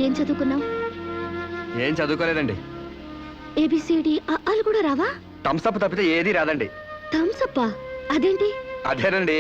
ఏం చదువుకున్నావు? ఏం చదువుకోలేదండి. ఏబిసిడి అలు కూడా రావా? థమ్స్అప్ తప్పితే ఏది రాదండి. థమ్స్అప్పా? అదేంటి? అదేనండి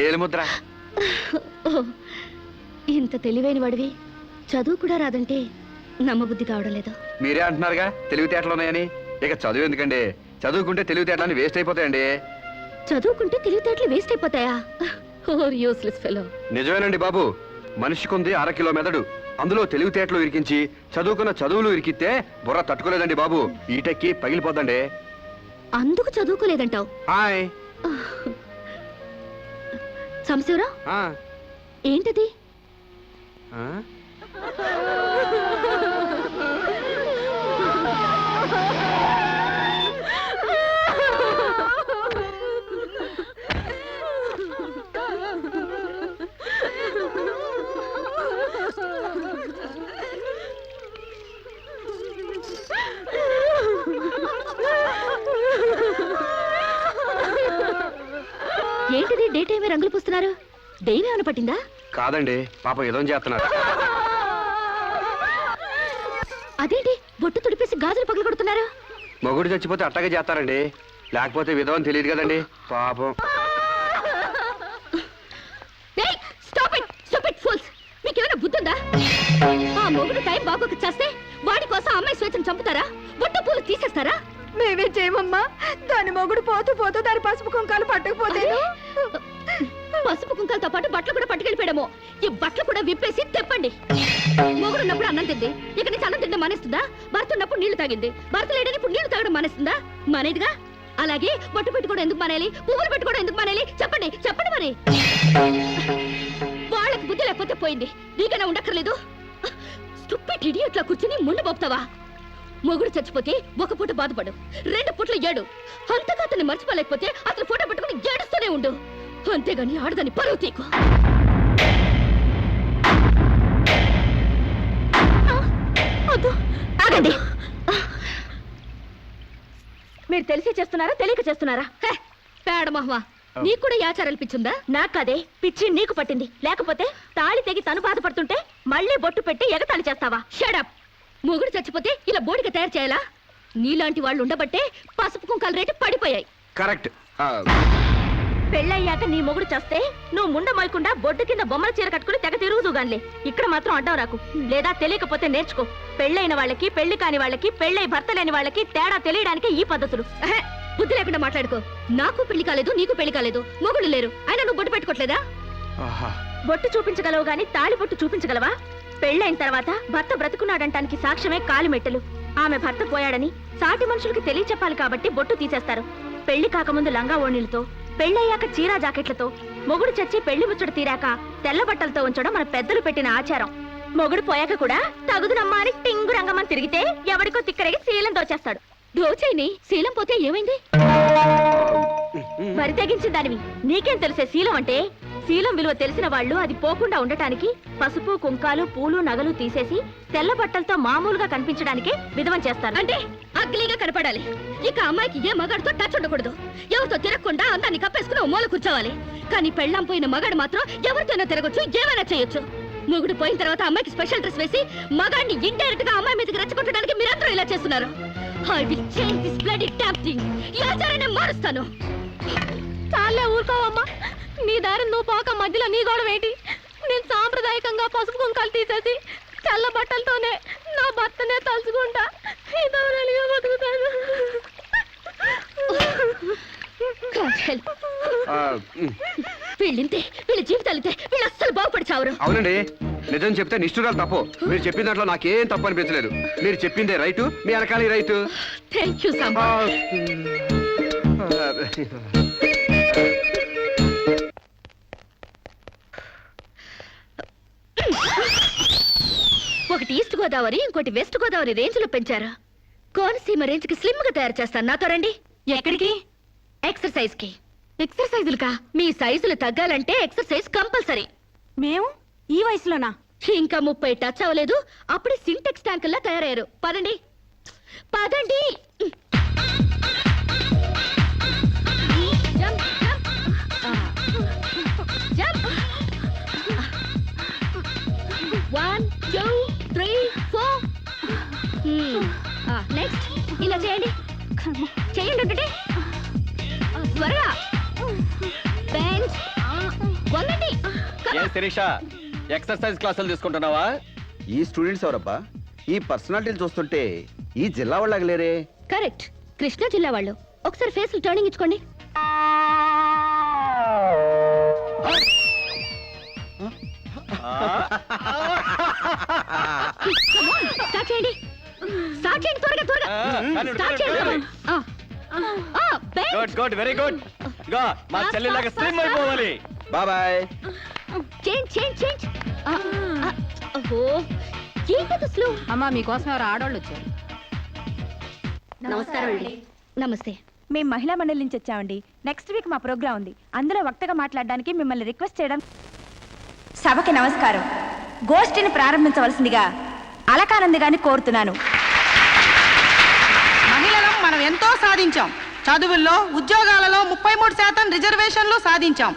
ఏలుముద్ర. ఇంత తెలివైన వాడివి చదువు కూడా రాదంటే నమ్మబుద్ధి కావడం లేదు. మీరే అంటున్నారుగా తెలివితేటలు ఉన్నాయని. ఇక చదువు ఎందుకండి? చదువుకుంటే తెలివితేటలని వేస్ట్ అయిపోతాయండి. చదువుకుంటే తెలివితేటలు వేస్ట్ అయిపోతాయా? Useless fellow. నిజమేనండి బాబు. మనిషికుంది 1/2 కిలో మెదడు. అందులో తెలివితేటలు ఇరికించి చదువుకున్న చదువులు ఇరికితే బుర్ర తట్టుకోలేదండి బాబు. ఈటెక్కి పగిలిపోద్దండి. అందుకు చదువుకోలేదంటావు? హాయ్ సంశివరావు, ఏంటది? ఏంటిది డే టైమే రంగులు పూస్తున్నారు? దెయ్యం ఏమైనా పట్టిందా? కాదండి, పాపం ఏదో చేస్తున్నారు. అదేంటి బొట్టు తుడిపేసి గాజులు పగలు కొడుతున్నారు? మొగుడు చచ్చిపోతే అట్టగా చేస్తారండి. లేకపోతే విధవని తెలియదు కదండి పాపం. మీకేమైనా బుద్ధుందా? ఆ మొగుడు టైం బాగోక చేస్తే వాడి కోసం అమ్మాయి స్వేచ్ఛను చంపుతారా? బొట్టు పూలు తీసేస్తారా? మేమే చేయమమ్మా. దాని మొగుడు పోతూ పోతూ దాని పసుపు కుంకాలు పట్టకపోతే పసుపు కుంకాలతో పాటు బట్టలు కూడా పట్టుకెళ్ళిపోయాము. ఈ బట్టలు కూడా విప్పేసి తెప్పండి. మొగుడు ఉన్నప్పుడు అన్నం తింది, ఇక నుంచి అన్నం తింటే మానేస్తుందా? భర్త ఉన్నప్పుడు నీళ్లు తాగింది, భర్త లేడని ఇప్పుడు నీళ్లు తాగడం మానేస్తుందా? మానేదిగా. అలాగే బొట్టు పెట్టుకోవడం ఎందుకు మానేయాలి? పువ్వులు పెట్టుకోవడం ఎందుకు మానేయాలి? చెప్పండి చెప్పండి. మరి వాళ్ళకి బుద్ధి లేకపోతే పోయింది, నీకైనా ఉండక్కర్లేదు. స్టూపిడ్ ఇడియట్లా కూర్చుని ముందు పోపుతావా? మొగుడు చచ్చిపోతే ఒక పూట బాధపడు, 2 పూటలు ఏడు. అంతగా అతన్ని మర్చిపోలేకపోతే అతను ఫోటో పెట్టుకుని ఏడుస్తూనే ఉండు. అంతేగాని ఆడదాన్ని పరువు తీకు. ఆగండి. మీరు తెలిసి చేస్తున్నారా తెలియక చేస్తున్నారా? పేడ మహ్వా, నీకు కూడా ఆచారాలు పిచ్చుందా? నాకదే పిచ్చి నీకు పట్టింది. లేకపోతే తాళి తెగి తను బాధపడుతుంటే మళ్ళీ బొట్టు పెట్టి ఎగతాళి చేస్తావా? షడప్. మొగుడు చచ్చిపోతే ఇలా బోడిగా తయారు చేయాలా? నీలాంటి వాళ్ళు ఉండబట్టే పసుపు కుంకాల రేటు పడిపోయాయి. కరెక్ట్. పెళ్ళయ్యాక నీ మొగుడు చేస్తే నువ్వు ముండ మోయకుండా బొడ్డు కింద బొమ్మల చీర కట్టుకుని తెగ తిరుగుతూగానిలే. ఇక్కడ మాత్రం అడ్డం రాకు. లేదా తెలియకపోతే నేర్చుకో. పెళ్ళైన వాళ్ళకి, పెళ్లి కాని వాళ్ళకి, పెళ్ళై భర్త లేని వాళ్ళకి తేడా తెలియడానికి ఈ పద్ధతులు. బుద్ధి లేకుండా మాట్లాడుకో. నాకు పెళ్లి కాలేదు, నీకు పెళ్లి కాలేదు, మొగుడు లేరు, అయినా నువ్వు బొట్టు పెట్టుకోవట్లేదా? బొట్టు చూపించగలవు గాని తాళి బొట్టు చూపించగలవా? పెళ్ళైన తర్వాత భర్త బ్రతుకున్నాడంటానికి సాక్ష్యమే కాలిమెట్టెలు. ఆమె భర్త పోయాడని సాటి మనుషులకి తెలియచెప్పాలి కాబట్టి బొట్టు తీసేస్తారు. పెళ్లి కాకముందు లంగా ఓణీలతో, పెళ్ళయ్యాక చీరా జాకెట్లతో, మొగుడు చచ్చి పెళ్లి ముచ్చట తీరాక తెల్ల బట్టలతో ఉంచడం మన పెద్దలు పెట్టిన ఆచారం. మొగుడు పోయాక కూడా తగుదునమ్మా అని టింగు రంగమని తిరిగితే ఎవడికో తిక్కరేగి శీలం దోచేస్తాడు. దోచేయని శీలం పోతే ఏమైంది? మరి తెగించిన దానివి నీకేం తెలిసే శీలం అంటే? శీలం విలువ తెలిసిన వాళ్ళు అది పోకుండా ఉండటానికి పసుపు కుంకాలు పూలు నగలు తీసేసి తెల్ల బట్టలతో మామూలుగా కనిపించడానికే విధవం చేస్తారు. అంటే అగ్లీగా కనపడాలి. ఇక అమ్మాయికి ఏ మగాడితో టచ్ ఉండకూడదు. ఎవరితో తిరగకుండా అందాన్ని కప్పేసుకుని ఓ మూల కూర్చోవాలి. కానీ పెళ్ళాం పోయిన మగాడు మాత్రం ఎవరితోనో తిరగొచ్చు, ఏమైనా చేయొచ్చు. మొగుడు పోయిన తర్వాత అమ్మాయికి స్పెషల్ డ్రెస్ వేసి మగాడిని ఇండైరెక్ట్ గా అమ్మాయి మీదకి రెచ్చగొట్టడానికి మీరందరూ ఇలా చేస్తున్నారు. I will change this bloody damn thing. ఈ ఆచారాన్ని మారుస్తాను. చాలే ఊరుకోవమ్మా. నీ దారి నువ్వు పోక మధ్యలో నీ గొడవ ఏంటి? నేను సాంప్రదాయకంగా పసుపు కుంకాలు తీసేసి తెల్ల బట్టలతోనే నా భర్తనే తలుచుకుంటా ఇదవరలిగా బతుకుతాను. వీళ్ళింతే, వీళ్ళ జీవితాలితే, వీళ్ళు అస్సలు బాగుపడి చావరు. అవునండి, నిజం చెప్తే నిష్ఠురాలు తప్పు. మీరు చెప్పిన దాంట్లో నాకేం తప్పు అనిపించలేదు. మీరు చెప్పిందే రైటు, మీ వెనకాల రైటు. Thank you Samba. ఒకటి ఈస్ట్ గోదావరి, ఇంకోటి వెస్ట్ గోదావరి రేంజ్ లో పెంచారు. కోనసీమ రేంజ్ కి స్లిమ్ గా తయారు చేస్తాను. నాతో రండి. ఎక్కడికి? ఎక్సర్సైజ్ కి. ఎక్సర్సైజులుకా? మీ సైజులు తగ్గాలంటే ఎక్సర్సైజ్ కంపల్సరీ. మేము ఈ వయసులోనా? ఇంకా 30 టచ్ అవ్వలేదు, అప్పుడే సింటెక్స్ ట్యాంకుల్లా తయారయ్యారు. పదండి పదండి. Jump. 1, 2, 3. ఇలా చేయండి చేయండి ఒకటి త్వరగా బెంచ్ వంగండి శిరీష ఎక్సర్సైజ్ క్లాసులు తీసుకుంటున్నావా? ఈ స్టూడెంట్స్ ఎవరబ్బా? ఈ పర్సనాలిటీలు చూస్తుంటే ఈ జిల్లా వాళ్ళకి లేరే. కరెక్ట్, కృష్ణా జిల్లా వాళ్ళు. ఒకసారి ఫేస్ టర్నింగ్ ఇచ్చుకోండి. స్టార్ట్ చేయండి, స్టార్ట్ చేయండి, త్వరగా త్వరగా స్టార్ట్ చేయండి. Good good very good. గా మా చెల్లిలాగా స్లిమ్ అయిపోవాలి. బాబాయ్. Change change change. ఓహో ఏంటది స్లో. అమ్మా మీకోసం ఎవరు ఆడవాళ్ళు వచ్చారు. నమస్కారం అండి. నమస్తే. మేము మహిళా మండలి నుంచి వచ్చామండి. నెక్స్ట్ వీక్ మా ప్రోగ్రామ్ ఉంది. అందులో వక్తగా మాట్లాడడానికి మిమ్మల్ని రిక్వెస్ట్ చేయడం. సభకి నమస్కారం. గోష్ఠిని ప్రారంభించవలసిందిగా అలకానంది గారిని కోరుతున్నాను. మహిళలం మనం ఎంతో సాధించాం. చదువుల్లో, ఉద్యోగాలలో 33% రిజర్వేషన్లు సాధించాం.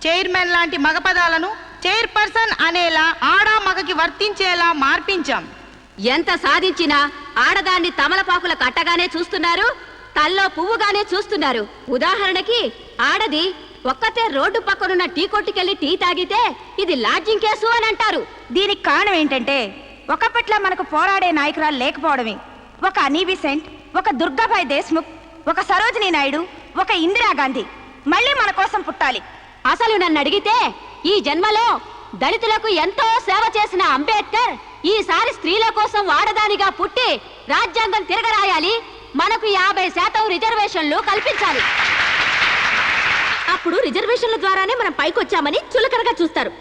చైర్మన్ లాంటి మగ పదాలను చైర్పర్సన్ అనేలా ఆడా మగకి వర్తించేలా మార్పించాం. ఎంత సాధించినా ఆడదాన్ని తమలపాకుల కట్టగానే చూస్తున్నారు, తల్లో పువ్వుగానే చూస్తున్నారు. ఉదాహరణకి ఆడది ఒక్కతే రోడ్డు పక్కనున్న టీ కొట్టుకెళ్లి టీ తాగితే ఇది లాడ్జింగ్ కేసు అని అంటారు. దీనికి కారణం ఏంటంటే ఒకప్పట్లో మనకు పోరాడే నాయకురాలు లేకపోవడమే. ఒక అనీ బెసెంట్, ఒక దుర్గాబాయ్ దేశ్ముఖ్, ఒక సరోజినీ నాయుడు, ఒక ఇందిరాగాంధీ మళ్ళీ మన కోసం పుట్టాలి. అసలు నన్ను అడిగితే ఈ జన్మలో దళితులకు ఎంతో సేవ చేసిన అంబేద్కర్ ఈసారి స్త్రీల కోసం వాడదానిగా పుట్టి రాజ్యాంగం తిరగరాయాలి, మనకు 50% రిజర్వేషన్లు కల్పించాలి. అప్పుడు రిజర్వేషన్ల ద్వారానే మనం పైకొచ్చామని చులకనగా చూస్తారు.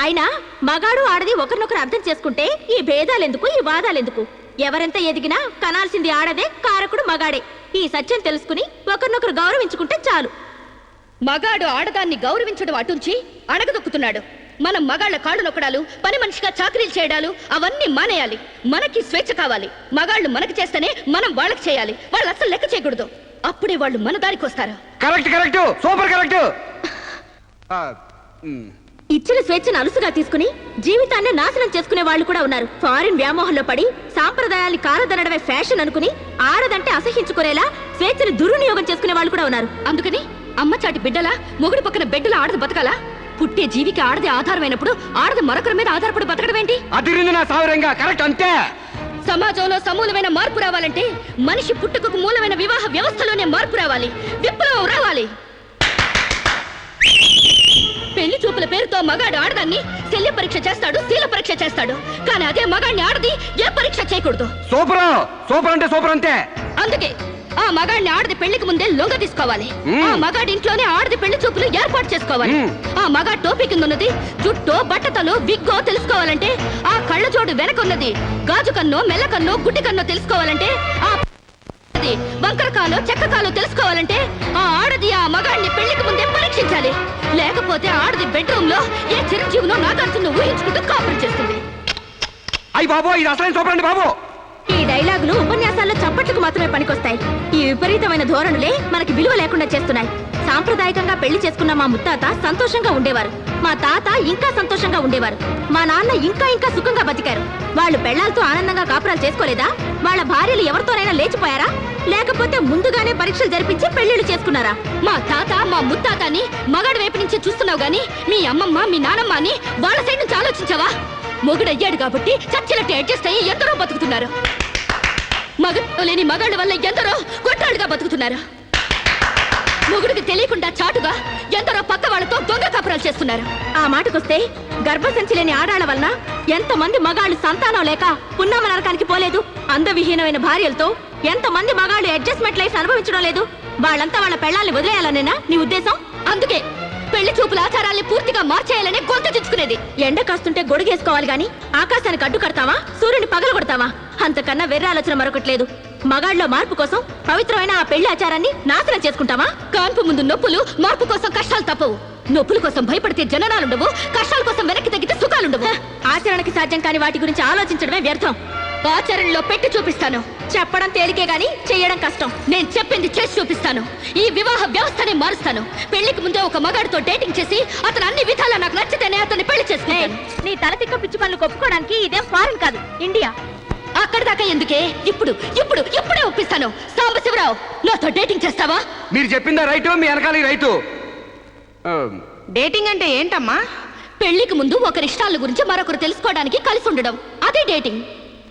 అయినా మగాడు ఆడది ఒకరినొకరు అర్థం చేసుకుంటే ఈ భేదాలెందుకు, ఈ వాదాలెందుకు? ఎవరెంత ఎదిగినా కనాల్సింది ఆడదే, కారకుడు మగాడే. ఈ సత్యం తెలుసుకుని ఒకరినొకరు గౌరవించుకుంటే చాలు. మగాడు ఆడదాన్ని గౌరవించడం అటుంచి అడగదొక్కుతున్నాడు. మనం మగాళ్ళ కాళ్ళు నొక్కడాలు, పని మనిషిగా చాకరీలు చేయడాలు అవన్నీ మానేయాలి. మనకి స్వేచ్ఛ కావాలి. మగాళ్ళు మనకి చేస్తేనే మనం వాళ్ళకి చేయాలి. వాళ్ళు అసలు లెక్క చేయకూడదు. అప్పుడే వాళ్ళు మన దారికి వస్తారు. Correct correct, super correct. ఇచ్చిన స్వేచ్ఛను అలుసుగా తీసుకుని జీవితాన్ని నాశనం చేసుకునే వాళ్ళు కూడా ఉన్నారు. ఫారిన్ వ్యామోహంలో పడి సాంప్రదాయాన్ని కారదనడమే ఫ్యాషన్ అనుకుని ఆడదంటే అసహించుకునేలా స్వేచ్ఛను దుర్వినియోగం చేసుకునే వాళ్ళు కూడా ఉన్నారు. అందుకని అమ్మ చాటి బిడ్డలా మొగుడు పక్కన బిడ్డలా ఆడది బతకాలా? పుట్టే జీవికి ఆడది ఆధారమైనప్పుడు ఆడది మరొకరి మీద ఆధారపడి బతకడం ఏంటి? అదిరింది నా సావిరంగా. కరెక్ట్ అంతే. సమాజంలో సమూలమైన మార్పు రావాలంటే మనిషి పుట్టుకకు మూలమైన వివాహ వ్యవస్థలోనే మార్పు రావాలి, విప్లవం రావాలి. పెళ్లి చూపుల పేరుతో మగాడు ఆడదాన్ని శల్య పరీక్ష చేస్తాడు, శీల పరీక్ష చేస్తాడు. కానీ అదే మగాడిని ఆడది ఏ పరీక్ష చేయకూడదు. సూపర్, సూపర్ అంటే సూపర్ అంతే. అందుకే ఆ మగాడిని ఆడది పెళ్లికి ముందే లొంగ తీసుకోవాలి. ఆ మగాడి ఇంట్లోనే ఆడది పెళ్లి చూపులు ఏర్పాటు చేసుకోవాలి. ఆ మగాడి టోపీ కింద ఉన్నది జుట్టో, బట్టతలో, విగ్గో తెలుసుకోవాలంటే, ఆ కళ్ళజోడు వెనకున్నది గాజు కన్నో, మెల్ల కన్నో, గుడ్డి కన్నో తెలుసుకోవాలంటే, ఆ వంకరకాలో, చెక్కకాలో తెలుసుకోవాలంటే ఆ ఆడది ఆ మగాడిని పెళ్లికి ముందే పరీక్షించాలి. లేకపోతే ఆడది బెడ్రూమ్ లో ఏ చిరంజీవినో నాగార్జున ఊహించుకుంటూ కాపురం చేస్తుంది. అయ్యి బాబు, ఇది అసలైన సూపర్ అండి బాబు. ఈ డైలాగులు ఉపన్యాసాల్లో చప్పట్లకు మాత్రమే పనికొస్తాయి. ఈ విపరీతమైన ధోరణులే మనకి విలువ లేకుండా చేస్తున్నాయి. సాంప్రదాయకంగా పెళ్లి చేసుకున్న మా ముత్తాత సంతోషంగా ఉండేవారు, మా తాత ఇంకా సంతోషంగా ఉండేవారు, మా నాన్న ఇంకా ఇంకా సుఖంగా బతికారు. వాళ్ళు పెళ్లాలతో ఆనందంగా కాపురాలు చేసుకోలేదా? వాళ్ళ భార్యలు ఎవరితోనైనా లేచిపోయారా? లేకపోతే ముందుగానే పరీక్షలు జరిపించి పెళ్లిళ్ళు చేసుకున్నారా? మా తాత, మా ముత్తాతని మగాడి వైపు నుంచి చూస్తున్నావు గాని మీ అమ్మమ్మ, మీ నానమ్మ అని వాళ్ళ సైడ్ నుంచి ఆలోచించావా? మొగుడయ్యాడు కాబట్టి చచ్చినట్టు అడ్జస్ట్ అయ్యి ఎందరో బతుకుతున్నారు. మగ లేని మగాళ్ళ వల్ల ఎందరో గొట్టాలుగా బతుకుతున్నారు. మొగుడికి తెలియకుండా చాటుగా ఎందరో పక్క వాళ్ళతో దొంగ కాపురాలు చేస్తున్నారు. ఆ మాటకొస్తే గర్భసంచి లేని ఆడాళ్ల వలన ఎంతమంది మగాళ్ళు సంతానం లేక పున్నామ నరకానికి పోలేదు? అందవిహీనమైన భార్యలతో ఎంతమంది మగాళ్ళు అడ్జస్ట్మెంట్ లైఫ్ అనుభవించడం లేదు? వాళ్ళంతా వాళ్ళ పెళ్లాల్ని వదిలేయాలనేనా నీ ఉద్దేశం? అందుకే పెళ్లి చూపుల ఆచారాల్ని పూర్తిగా మార్చేయాలని గొంతు తెచ్చుకునేది. ఎండ కాస్తుంటే గొడుగేసుకోవాలి గాని ఆకాశానికి అడ్డు కడతావా? సూర్యుని పగలగొడతావా? అంతకన్నా వెర్ర ఆలోచన మరొకట్లేదు. మగాళ్ళలో మార్పు కోసం పవిత్రమైన ఆ పెళ్లి ఆచారాన్ని నాశనం చేసుకుంటావా? కాన్పు ముందు నొప్పులు, మార్పు కోసం కష్టాలు తప్పవు. నొప్పుల కోసం భయపడితే జననాలుండవు, కష్టాల కోసం వెనక్కి తగ్గితే సుఖాలుండవు. ఆచరణకి సాధ్యం కాని వాటి గురించి ఆలోచించడమే వ్యర్థం. ఆచరణలో పెట్టి చూపిస్తాను. చెప్పడం తేలికే గాని చెయ్యడం కష్టం. నేను చెప్పింది చేసి చూపిస్తాను. ఈ వివాహ వ్యవస్థనే మారుస్తాను. పెళ్లికి ముందే ఒక మగాడితో డేటింగ్ చేసి అతను అన్ని విధాలా నాకు నచ్చితేనే అతన్ని పెళ్లి చేసుకున్నాను. నీ తల తిక్క పిచ్చి పనులు కొప్పుకోవడానికి ఇదేం ఫారెన్ కాదు, ఇండియా. అక్కడి దాకా ఎందుకే? ఇప్పుడే ఒప్పిస్తాను. సాంబశివరావు, నాతో డేటింగ్ చేస్తావా? మీరు చెప్పిందా రైటు, మీ వెనకాల ఈ రైతు. డేటింగ్ అంటే ఏంటమ్మా? పెళ్లికి ముందు ఒకరి ఇష్టాల గురించి మరొకరు తెలుసుకోవడానికి కలిసి ఉండడం, అదే డేటింగ్.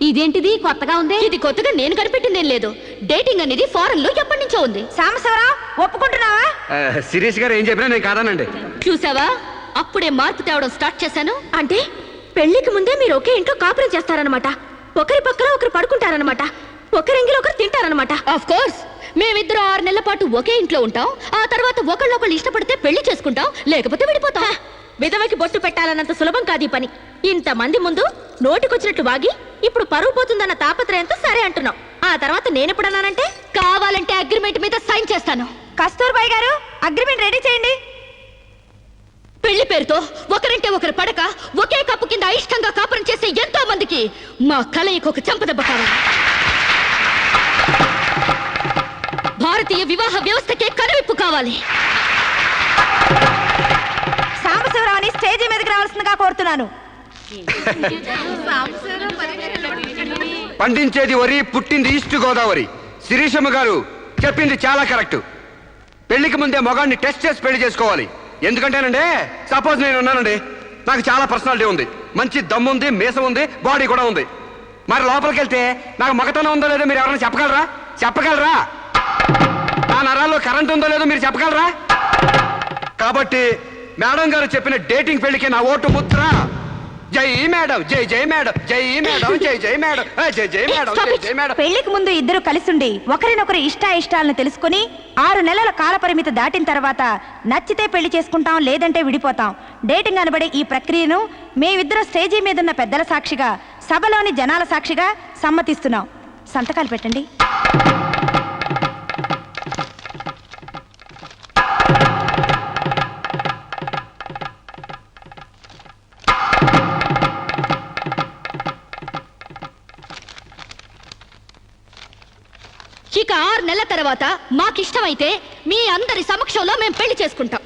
ఇదేంటిది కొత్తగా ఉంది? ఇది కొత్తగా నేను కనిపెట్టిందేం లేదు. డేటింగ్ అనేది ఫారెన్ లో ఎప్పటి నుంచో ఉంది. సాంబశివరావు, ఒప్పుకుంటున్నావా? శిరీష్ గారు ఏం చెప్పినా నేను కాదానండి. చూసావా, అప్పుడే మార్పు తేవడం స్టార్ట్ చేశాను. అంటే పెళ్లికి ముందే మీరు ఒకే ఇంట్లో కాపురం చేస్తారనమాట. ఒకరి పక్కన ఒకరు పడుకుంటారనమాట. ఒకరింగిలో ఒకరు తింటారనమాట. ఆఫ్ కోర్స్, మేమిద్దరం 6 నెలల పాటు ఒకే ఇంట్లో ఉంటాం. ఆ తర్వాత ఒకళ్ళొకళ్ళు ఇష్టపడితే పెళ్లి చేసుకుంటాం, లేకపోతే విడిపోతాం. విధవకి బొట్టు పెట్టాలన్నంత సులభం కాదు ఈ పని. ఇంతమంది ముందు నోటికొచ్చినట్లు వాగి ఇప్పుడు పరువు పోతుందన్న తాపత్రయంతో సరే అంటున్నాం. ఆ తర్వాత నేనెప్పుడన్నానంటే కావాలంటే అగ్రిమెంట్ మీద సైన్ చేస్తాను. కస్తూర్బాయ్ గారు, అగ్రిమెంట్ రెడీ చేయండి. పెళ్లి పేరుతో ఒకరంటే ఒకరు పడక ఒకే కప్పు కింద అయిష్టంగా కాపురం చేసే ఎంతో మందికి మా కలయిక ఒక చెంపదెబ్బ కావాలి. భారతీయ వివాహ వ్యవస్థకే కనువిప్పు కావాలి. సాంబశివరావుని స్టేజీ మీదకి రావాల్సిందిగా కోరుతున్నాను. పండించేది వరి, పుట్టింది ఈస్ట్ గోదావరి. శిరీషమ్మ గారు చెప్పింది చాలా కరెక్ట్. పెళ్లికి ముందే మగాడిని టెస్ట్ చేసి పెళ్లి చేసుకోవాలి. ఎందుకంటేనండి, సపోజ్ నేను ఉన్నానండి, నాకు చాలా పర్సనాలిటీ ఉంది, మంచి దమ్ము ఉంది, మీసం ఉంది, బాడీ కూడా ఉంది. మరి లోపలికి వెళ్తే నాకు మగతనం ఉందో లేదో మీరు ఎవరైనా చెప్పగలరా? నా నరాల్లో కరెంట్ ఉందో లేదో మీరు చెప్పగలరా? కాబట్టి మేడం గారు చెప్పిన డేటింగ్ పెళ్లికి నా ఓటు ముద్ర. జై మేడం, జై మేడం, జై మేడం, జై మేడం, జై మేడం, జై మేడం. పెళ్లికి ముందు ఇద్దరు కలిసుండి ఒకరినొకరు ఇష్టాయిష్టాలను తెలుసుకుని 6 నెలల కాల పరిమితి దాటిన తర్వాత నచ్చితే పెళ్లి చేసుకుంటాం, లేదంటే విడిపోతాం. డేటింగ్ అనబడే ఈ ప్రక్రియను మేమిద్దరం స్టేజీ మీదున్న పెద్దల సాక్షిగా, సభలోని జనాల సాక్షిగా సమ్మతిస్తున్నాం. సంతకాలు పెట్టండి. ఇక 6 నెలల తర్వాత మాకిష్టమైతే మీ అందరి సమక్షంలో మేము పెళ్లి చేసుకుంటాం.